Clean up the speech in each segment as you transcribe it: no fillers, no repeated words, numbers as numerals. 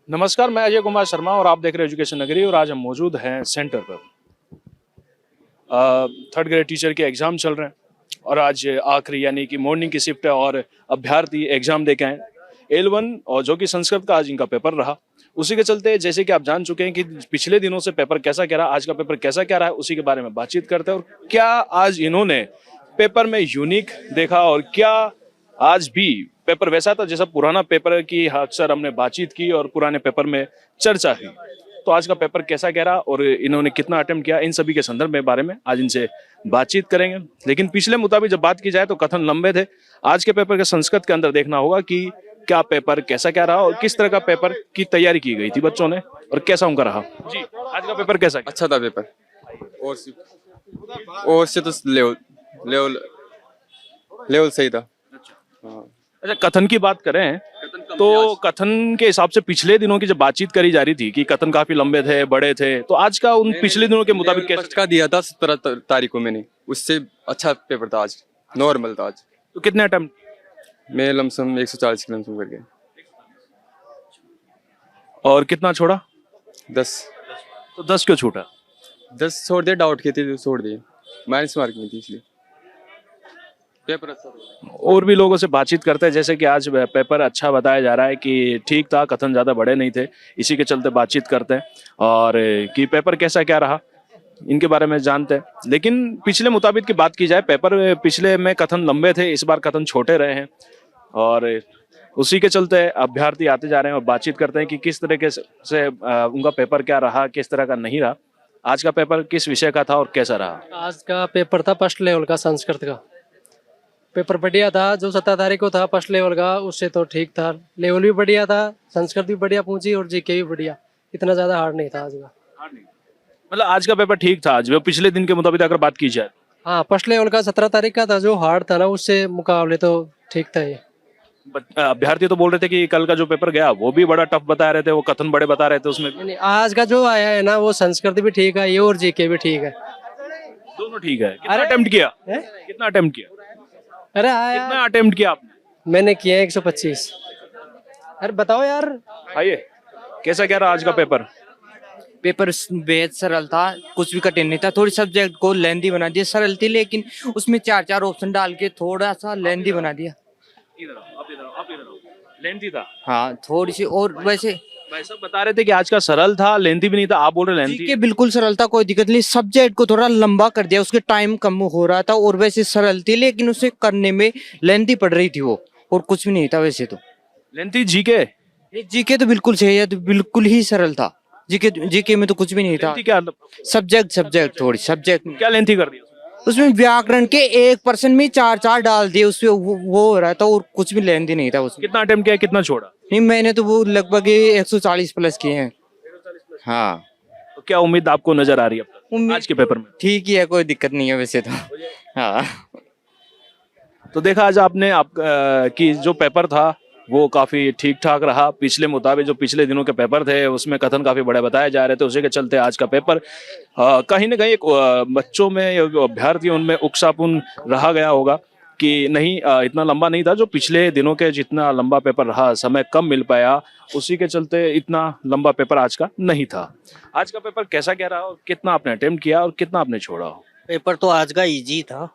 नमस्कार, मैं अजय कुमार शर्मा और आप देख रहे हैं एजुकेशन नगरी। और आज हम मौजूद हैं सेंटर पर। थर्ड ग्रेड टीचर के एग्जाम चल रहे हैं और आज आखिरी यानी कि मॉर्निंग की शिफ्ट है और अभ्यर्थी एग्जाम दे के आए L1 और जो कि संस्कृत का आज इनका पेपर रहा। उसी के चलते जैसे कि आप जान चुके हैं कि पिछले दिनों से पेपर कैसा क्या रहा, आज का पेपर कैसा क्या रहा है, उसी के बारे में बातचीत करते हैं। और क्या आज इन्होंने पेपर में यूनिक देखा और क्या आज भी पेपर वैसा था जैसा पुराना पेपर की अक्सर हमने बातचीत की और पुराने पेपर में चर्चा हुई। तो आज का पेपर कैसा कह रहा और इन्होंने कितना अटेम्प्ट किया, इन सभी के संदर्भ में बारे में आज इनसे बातचीत करेंगे। लेकिन पिछले मुताबिक जब बात की जाए तो कथन लंबे थे। आज के पेपर के संस्कृत के अंदर देखना होगा कि क्या पेपर कैसा क्या रहा और किस तरह का पेपर की तैयारी की गई थी बच्चों ने और कैसा उनका रहा। जी, आज का पेपर कैसा गया? अच्छा था पेपर। और से तो लेवल लेवल लेवल सही था। हाँ। अच्छा, कथन की बात करें तो कथन के हिसाब से पिछले दिनों की जब बातचीत करी जा रही थी कि कथन काफी लंबे थे, बड़े थे, तो आज का उन पिछले दिनों के मुताबिक लेवल कैसा? फर्स्ट का दिया था 17 तारीख को मैंने, उससे अच्छा पेपर था आज, नॉर्मल था आज। तो कितने अटेम्प्ट? मैं लमसम 140 की लमसम करके और कितना छोड़ा? 10 तो 10 क्यों छूटा? 10 छोड़ दिए, डाउट के थे तो छोड़ दिए, माइनस मार्क में थी इसलिए पेपर अच्छा था। और भी लोगों से बातचीत करते हैं जैसे कि आज पेपर अच्छा बताया जा रहा है कि ठीक था, कथन ज़्यादा बड़े नहीं थे, इसी के चलते बातचीत करते हैं और कि पेपर कैसा क्या रहा इनके बारे में जानते हैं। लेकिन पिछले मुताबिक की बात की जाए, पेपर पिछले में कथन लंबे थे, इस बार कथन छोटे रहे हैं और उसी के चलते अभ्यर्थी आते जा रहे हैं और बातचीत करते हैं कि किस तरीके से उनका पेपर क्या रहा, किस तरह का नहीं रहा। आज का पेपर किस विषय का था और कैसा रहा? आज का पेपर था फर्स्ट लेवल का, संस्कृत का पेपर बढ़िया था। जो 17 तारीख को था फर्स्ट लेवल का, उससे तो ठीक था। लेवल भी बढ़िया था, संस्कृत भी बढ़िया पूछी और जीके भी बढ़िया, इतना ज्यादा हार्ड नहीं था आज का। मतलब आज का पेपर ठीक था आज वो पिछले दिन के मुताबिक अगर बात की जाए? हाँ, फर्स्ट लेवल का 17 तारीख का था, जो हार्ड था ना उससे मुकाबले तो ठीक था ये। अभ्यर्थी तो बोल रहे थे कि कल का जो पेपर गया वो भी बड़ा टफ बता रहे थे, वो कथन बड़े बता रहे थे उसमें भी। नहीं, आज का जो आया है ना वो संस्कृत भी ठीक है ये और जीके भी ठीक है। दोनों ठीक है। कितना अटेम्प्ट किया? है? कितना अटेम्प्ट किया? अरे आया, कितना अटेम्प्ट किया आपने? मैंने किया 125। अरे बताओ यार। आइए, कैसा क्या रहा आज का पेपर? पेपर बेहद सरल था, कुछ भी कठिन नहीं था। थोड़ी सब्जेक्ट को लेंदी बना दिया, सरल थी लेकिन उसमें 4-4 ऑप्शन डाल के थोड़ा सा लेंदी बना दिया। लेंथी था। हाँ, थोड़ी सी। और वैसे भाई साहब बता रहे थे कि आज का सरल था, लेंथी भी नहीं था, आप बोल रहे लेंथी। जीके बिल्कुल सरल था, कोई दिक्कत नहीं। सब्जेक्ट को थोड़ा लंबा कर दिया, उसके टाइम कम हो रहा था। और वैसे सरल थी लेकिन उसे करने में लेंदी पड़ रही थी वो, और कुछ भी नहीं था वैसे तो। Lengthy GK? जीके तो बिल्कुल सही है, तो बिल्कुल ही सरल था। जीके में तो कुछ भी नहीं था। लेंथी क्या? सब्जेक्ट थोड़ी सब्जेक्ट क्या लेंथी कर दिया? उसमें व्याकरण के 1% में 4-4 डाल दिए, उसपे वो हो रहा था और कुछ भी लेन देन नहीं था उसमें। कितना अटेम्प्ट किया, कितना छोड़ा? नहीं, मैंने तो वो लगभग 140 प्लस किए हैं। हाँ, तो क्या उम्मीद आपको नजर आ रही है अब तक उम्मीद आज के पेपर में? ठीक ही है, कोई दिक्कत नहीं है वैसे तो। हाँ, तो देखा आज आपने कि जो पेपर था वो काफी ठीक ठाक रहा। पिछले मुताबिक जो पिछले दिनों के पेपर थे उसमें कथन काफी बड़े बताए जा रहे थे, उसी के चलते आज का पेपर कहीं ना कहीं एक बच्चों में या जो अभ्यर्थी उनमें उकसापुन रहा गया होगा कि नहीं इतना लंबा नहीं था। जो पिछले दिनों के जितना लंबा पेपर रहा, समय कम मिल पाया, उसी के चलते इतना लंबा पेपर आज का नहीं था। आज का पेपर कैसा क्या रहा और कितना आपने अटेम्प्ट किया और कितना आपने छोड़ा? पेपर तो आज का इजी था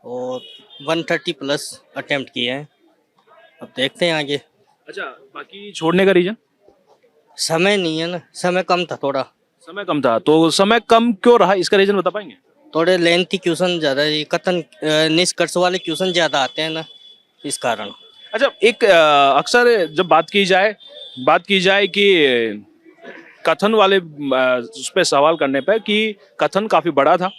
और 130 प्लस अटेम्प्ट किए हैं। अब देखते हैं आगे। अच्छा, बाकी छोड़ने का रीजन? समय नहीं है ना, समय कम था थोड़ा। समय कम था, तो समय कम क्यों रहा इसका रीजन बता पाएंगे? थोड़े लेंथी क्वेश्चन ज्यादा, ये कथन निष्कर्ष वाले क्वेश्चन ज्यादा आते हैं ना, इस कारण। अच्छा, एक अक्सर जब बात की जाए कि कथन वाले उस पर सवाल करने पे कि कथन काफी बड़ा था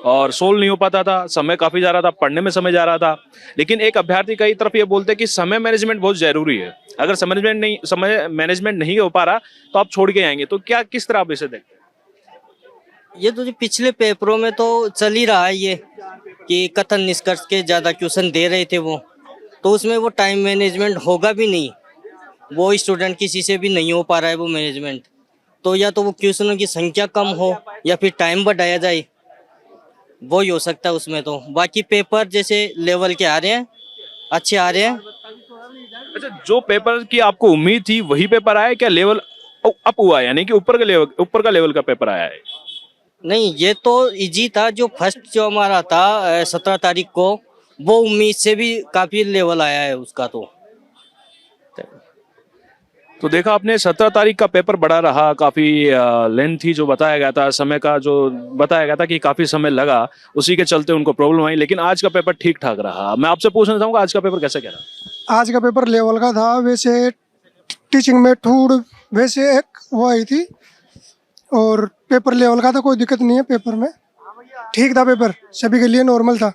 और सोल्व नहीं हो पाता था, समय काफी जा रहा था, पढ़ने में समय जा रहा था। लेकिन एक अभ्यर्थी कई तरफ ये बोलते हैं कि समय मैनेजमेंट बहुत जरूरी है, अगर समय मैनेजमेंट नहीं हो पा रहा तो आप छोड़ के आएंगे। तो क्या किस तरह आप इसे देखते हैं? ये तो जो पिछले पेपरों में तो चल ही रहा है ये कि कथन निष्कर्ष के ज्यादा क्वेश्चन दे रहे थे वो, तो उसमें वो टाइम मैनेजमेंट होगा भी नहीं, वो स्टूडेंट किसी से भी नहीं हो पा रहा है वो मैनेजमेंट। तो या तो वो क्वेश्चनों की संख्या कम हो या फिर टाइम बढ़ाया जाए, वो ही हो सकता है उसमें। तो बाकी पेपर जैसे लेवल के आ रहे हैं, अच्छे आ रहे हैं। अच्छा, जो पेपर की आपको उम्मीद थी वही पेपर आया क्या? लेवल अप हुआ है, यानी कि ऊपर का लेवल का पेपर आया है? नहीं, ये तो इजी था। जो फर्स्ट जो हमारा था 17 तारीख को, वो उम्मीद से भी काफी लेवल आया है उसका। तो देखा आपने 17 तारीख का पेपर बड़ा रहा, काफी लेंथी जो बताया गया था, समय का जो बताया गया था कि काफी समय लगा, उसी के चलते उनको प्रॉब्लम आई। लेकिन आज का पेपर ठीक ठाक रहा। मैं आपसे पूछना चाहूंगा आज का पेपर कैसा क्या रहा? आज का पेपर लेवल का था। वैसे टीचिंग में थोड़ी वैसे एक वो आई थी, और पेपर लेवल का था, कोई दिक्कत नहीं है पेपर में, ठीक था पेपर, सभी के लिए नॉर्मल था।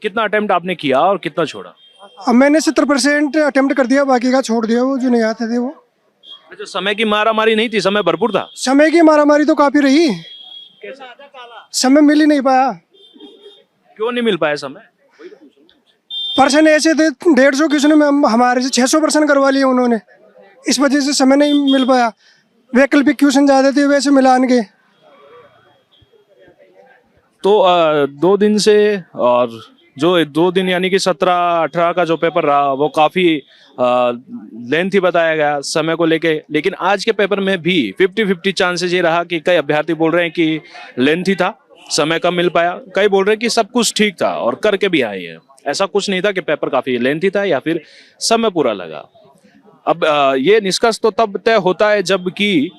कितना अटेम्प्ट आपने किया और कितना छोड़ा? अब मैंने 70% अटेम्प्ट कर दिया, बाकी का छोड़ दिया, वो जो नहीं आते थे वो। अच्छा, समय की मारामारी नहीं थी, समय भरपूर था? समय की मारामारी तो काफी रही, समय मिल ही नहीं पाया। क्यों नहीं मिल पाया समय? पर्सन ऐसे थे 150 किसी ने हमारे से 600% करवा लिए उन्होंने, इस वजह से समय नहीं मिल पाया। वैकल्पिक क्वेश्चन ज्यादा थे वैसे मिलान के। तो 2 दिन से, और जो 2 दिन यानी कि 17-18 का जो पेपर रहा वो काफी लेंथी बताया गया समय को लेके। लेकिन आज के पेपर में भी 50-50 चांसेस ये रहा कि कई अभ्यर्थी बोल रहे हैं कि लेंथी था, समय कम मिल पाया, कई बोल रहे हैं कि सब कुछ ठीक था और करके भी आए हैं। ऐसा कुछ नहीं था कि पेपर काफी लेंथी था या फिर समय पूरा लगा। अब ये निष्कर्ष तो तब तय होता है जब कि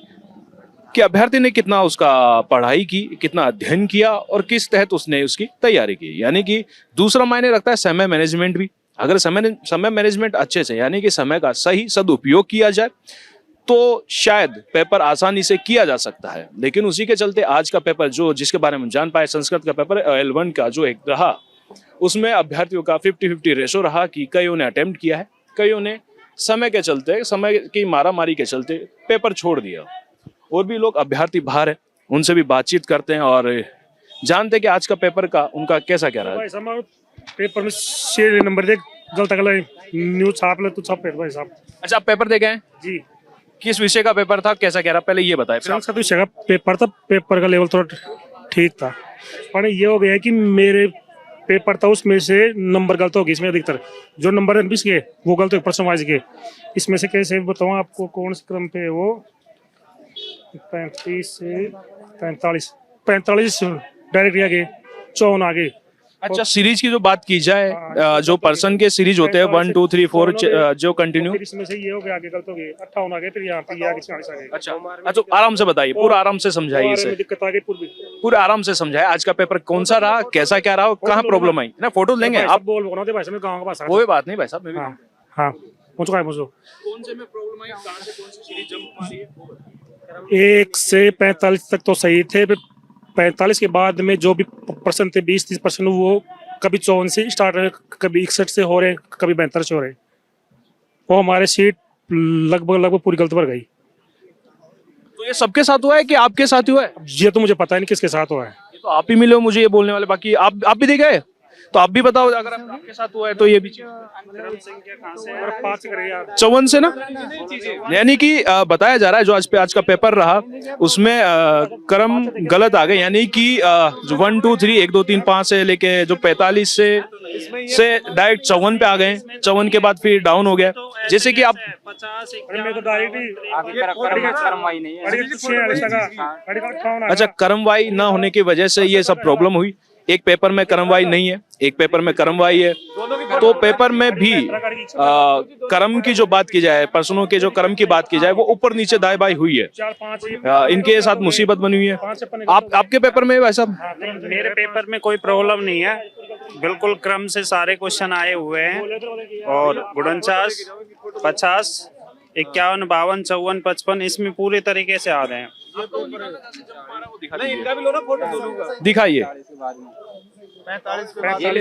अभ्यर्थी ने कितना उसका पढ़ाई की, कितना अध्ययन किया और किस तहत उसने उसकी तैयारी की। यानी कि दूसरा मायने रखता है समय मैनेजमेंट भी। अगर समय मैनेजमेंट अच्छे से, यानी कि समय का सही सदुपयोग किया जाए, तो शायद पेपर आसानी से किया जा सकता है। लेकिन उसी के चलते आज का पेपर जो जिसके बारे में जान पाए, संस्कृत का पेपर L1 का जो एक रहा, उसमें अभ्यर्थियों का 50-50 रेशो रहा कि कईयों ने अटेम्प्ट किया है, कईयों ने समय के चलते, समय की मारामारी के चलते पेपर छोड़ दिया। और भी लोग अभ्यर्थी बाहर है, उनसे भी बातचीत करते हैं और जानते हैं कि आज का पेपर का उनका कैसा क्या रहा। पेपर में शेर नंबर देख गलत न्यूज छाप ले तो छाप भाई साहब। अच्छा, आप पेपर दे गए हैं जी? किस विषय का पेपर था, कैसा क्या रहा, पहले ये बताएं। संस्कृत विषय का पेपर था। पेपर का लेवल थोड़ा ठीक था, पर ये हो गया कि मेरे पेपर था उसमें से नंबर गलत हो गई। इसमें अधिकतर जो नंबर है के वो गलत हो, पर्सन वाइज के। इसमें से कैसे बताऊँ आपको, कौन से क्रम पे वो 35 से 45 डायरेक्ट आगे 54 आगे। अच्छा, सीरीज की जो बात की जाए, जो पर्सन के सीरीज होते हैं 1 2 3 4 जो कंटिन्यू, इसमें से ये हो गया आगे गलत हो गई 58 आगे, फिर यहाँ पे आगे 40 आगे। अच्छा, आराम से बताइए, पूरा आराम से समझाइए इसे, दिक्कत आ गई पूरी, पूरे आराम से समझाइए। आज का पेपर कौन सा रहा, कैसा क्या रहा, कहाँ प्रॉब्लम आई ना? फोटो लेंगे आप, बोल बोलते भाई साहब, गांव का पास। कोई बात नहीं भाई साहब, मैं भी हाँ मुझको है मुझको कौन से में प्रॉब्लम आई, कहाँ से कौन सी सीरीज जंप मारी है? 1 से 45 तक तो सही थे, फिर 45 के बाद में जो भी पर्सन थे 20-30% वो कभी 54 से स्टार्ट रहे, कभी 61 से हो रहे, कभी 72 से हो रहे। वो हमारे सीट लगभग पूरी गलत भर गई। तो ये सबके साथ हुआ है कि आपके साथ ही हुआ है? ये तो मुझे पता नहीं किसके साथ हुआ है। ये तो आप ही मिले हो मुझे ये बोलने वाले, बाकी आप भी देख गए तो आप भी बताओ, अगर आपके साथ हुआ है तो ये भी 54 से ना, यानी कि बताया जा रहा है जो आज का पेपर रहा उसमें क्रम गलत आ गए, यानी कि जो 1 2 3 1 2 3 5 से लेके जो 45 से डायरेक्ट 54 पे आ गए। 54 के बाद फिर डाउन हो गया, जैसे कि आप अच्छा, क्रमवाई ना होने की वजह से ये सब प्रॉब्लम हुई। एक पेपर में क्रमवाई नहीं है, एक पेपर में क्रमवाई है। तो पेपर में भी क्रम की जो बात की जाए, पर्सनों के जो क्रम की बात की जाए, वो ऊपर नीचे दाएं बाएं हुई है। इनके साथ मुसीबत बनी हुई है। आपके पेपर में वैसा? मेरे पेपर में कोई प्रॉब्लम नहीं है, बिल्कुल क्रम से सारे क्वेश्चन आए हुए हैं और 49 50 51 52 54 55 इसमें पूरे तरीके से आ रहे हैं। दिखाइए। 45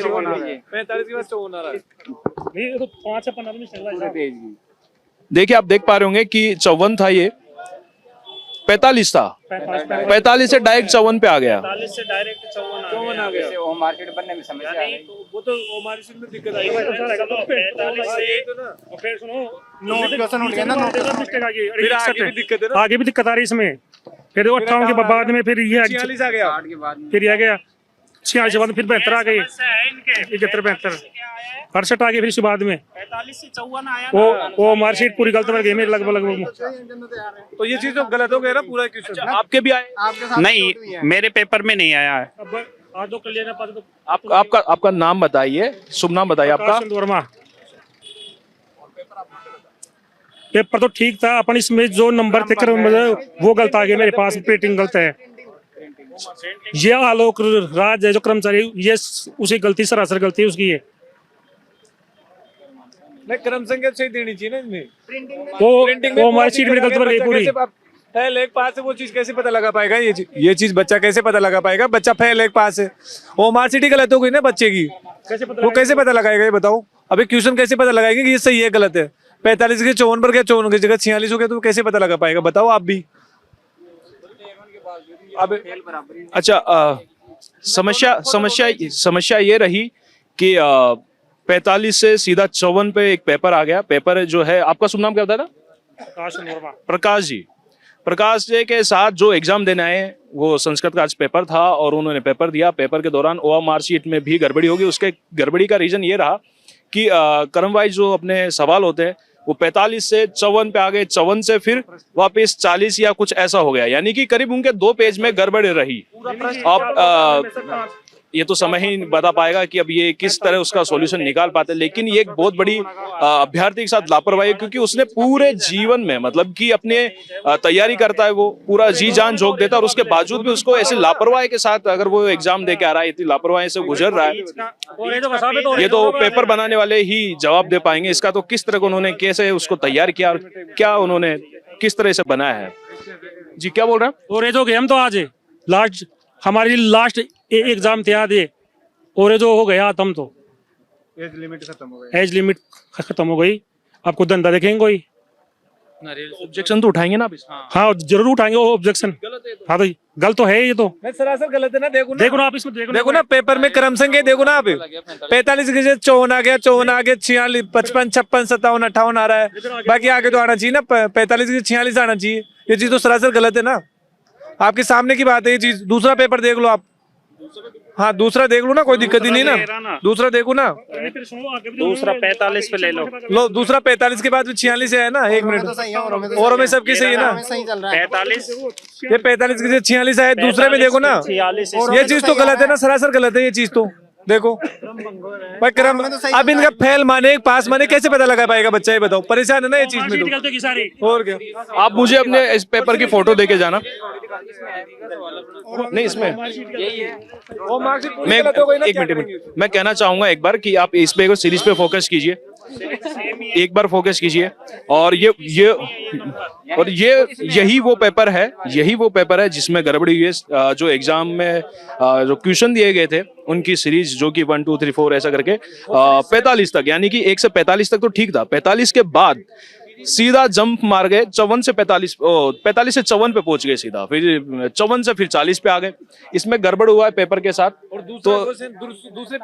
देखिए, आप देख पा रहे होंगे कि 54 था, ये 45 था, 45 से डायरेक्ट 54 पे आ गया। 45 से डायरेक्ट 54 आ गया। वो मार्केट बनने में समस्या आ गई। वो तो हमारी सीट में दिक्कत आई। 45 से फिर सुनो, आगे भी दिक्कत आ रही इसमें। फिर 58 के बाद में फिर ये 46 आ गया, फिर ये आ गया 46 के बाद फिर 72 आ गई, 71 72 68 आ गई, फिर इसके बाद में 45 से 54 आया वो मार्कशीट पूरी गलत बन गई मेरी लगभग। तो ये चीज तो गलत हो गया ना पूरा क्वेश्चन। आपके भी आए? नहीं, मेरे पेपर में नहीं आया है। अब आज तो कल्याण पास तो आपका नाम बताइए, शुभ नाम बताइए आपका। प्रकाश वर्मा। पेपर तो ठीक था, अपन इसमें जो नंबर थे वो गलत आ गए मेरे पास, प्रिंटिंग गलत है। ये आलोक राज है जो कर्मचारी, ये उसी गलती, सरासर गलती है उसकी है। नहीं, क्रम संख्या सही देनी चाहिए ना इसमें। वो हमारी सीट में गलत बन गई पूरी। फेल एक पास है, वो चीज कैसे पता लगा पाएगा? ये चीज बच्चा कैसे पता लगा पाएगा? बच्चा फेल एक पास है, वो मार्क शीट ही गलत हो गई ना बच्चे की, वो कैसे पता लगाएगा? ये बताओ, अभी क्वेश्चन कैसे पता लगाएंगे कि ये सही है गलत है? 45 के 54 पर गया, 54 की जगह 46 हो गया, तो कैसे पता लगा पाएगा? बताओ आप भी। अब अच्छा, समस्या ये रही कि 45 से सीधा 54 पे एक पेपर आ गया। पेपर जो है, आपका शुभ नाम क्या होता था? प्रकाश जी। प्रकाश जी के साथ जो एग्जाम देने आए, वो संस्कृत का आज पेपर था और उन्होंने पेपर दिया। पेपर के दौरान OMR शीट में भी गड़बड़ी होगी। उसके गड़बड़ी का रीजन ये रहा कि क्रम वाइज जो अपने सवाल होते हैं वो 45 से 54 पे आ गए, 54 से फिर वापस 40 या कुछ ऐसा हो गया, यानी कि करीब उनके 2 पेज में गड़बड़ रही। आप ये तो समय ही बता पाएगा कि अब ये किस तरह उसका सॉल्यूशन निकाल पाते, लेकिन ये एक बहुत बड़ी अभ्यर्थी के साथ लापरवाही, क्योंकि उसने पूरे जीवन में मतलब कि अपने तैयारी करता है, वो पूरा जी जान झोंक देता है और उसके बावजूद भी उसको ऐसे लापरवाही के साथ अगर वो एग्जाम दे के आ रहा है, इतनी लापरवाही से गुजर रहा है, ये तो पेपर बनाने वाले ही जवाब दे पाएंगे। इसका तो किस तरह को उन्होंने कैसे उसको तैयार किया और क्या उन्होंने किस तरह से बनाया है। जी क्या बोल रहे हैं? और ये जो हम तो आज लास्ट हमारी लास्ट एग्जाम थे याद है, और ये जो हो गया हम तो एज लिमिट खत्म हो गई। आपको धंधा देखेंगे कोई? ऑब्जेक्शन तो उठाएंगे ना आप इसमें? हाँ जरूर उठाएंगे वो ऑब्जेक्शन। हाँ तो गलत तो है ये तो। सरासर गलत है ना। देखो ना आप इसमें देखो ना पेपर में क्रम संख्या देखो ना आप। 45 की जगह 54 आ गया, 54 आ गया, 46 55 56 57 58 आ रहा है। बाकी आगे तो आना चाहिए ना, 45 की 46 आना चाहिए। ये चीज तो सरासर गलत है ना, आपके सामने की बात है ये चीज। दूसरा पेपर देख लो आप। हाँ दूसरा देख लो ना, कोई दिक्कत ही नहीं ना। दूसरा देखो ना, दूसरा 45 पे ले लो। दूसरा 45 के बाद 46 है ना। 1 मिनट और में सबकी सही है ना। 45 ये 45 की 46 है, दूसरे में देखो ना। ये चीज तो गलत है ना, सरासर गलत है ये चीज तो। देखो भाई क्रम, अब इनका फेल माने पास माने कैसे पता लगा पाएगा बच्चा? ये बताओ, परेशान है ना ये चीज में तो। और क्या, आप मुझे अपने इस पेपर की फोटो देके जाना। नहीं इसमें मैं एक मिनट मैं कहना चाहूंगा एक बार कि आप इस पे सीरीज पे फोकस कीजिए, एक बार फोकस कीजिए। और यही वो पेपर है जिसमें गड़बड़ी हुई है। जो एग्जाम में जो क्वेश्चन दिए गए थे उनकी सीरीज, जो कि 1 2 3 4 ऐसा करके 45 तक, यानी कि 1 से 45 तक तो ठीक था। 45 के बाद सीधा जंप मार गए 54 से 45 से 54 पे पहुंच गए सीधा, फिर 54 से फिर 40 पे आ गए। इसमें गड़बड़ हुआ है पेपर के साथ। तो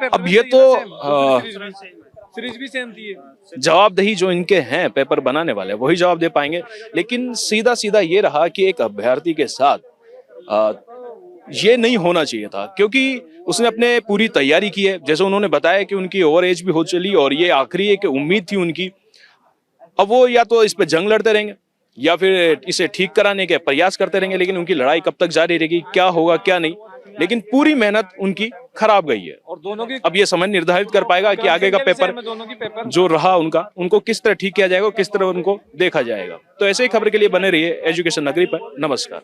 अब ये तो सीरीज भी सेम थी। जवाबदेही जो इनके हैं पेपर बनाने वाले वही जवाब दे पाएंगे। लेकिन सीधा सीधा ये रहा कि एक अभ्यर्थी के साथ ये नहीं होना चाहिए था, क्योंकि उसने अपने पूरी तैयारी की है। जैसे उन्होंने बताया कि उनकी ओवर एज भी हो चली और ये आखिरी एक उम्मीद थी उनकी। अब वो या तो इस पे जंग लड़ते रहेंगे या फिर इसे ठीक कराने के प्रयास करते रहेंगे, लेकिन उनकी लड़ाई कब तक जारी रहेगी, क्या होगा क्या नहीं, लेकिन पूरी मेहनत उनकी खराब गई है। और दोनों की अब ये समय निर्धारित कर पाएगा कि आगे का पेपर जो रहा उनको किस तरह ठीक किया जाएगा, किस तरह उनको देखा जाएगा। तो ऐसे ही खबर के लिए बने रहिए एजुकेशन नगरी पर। नमस्कार।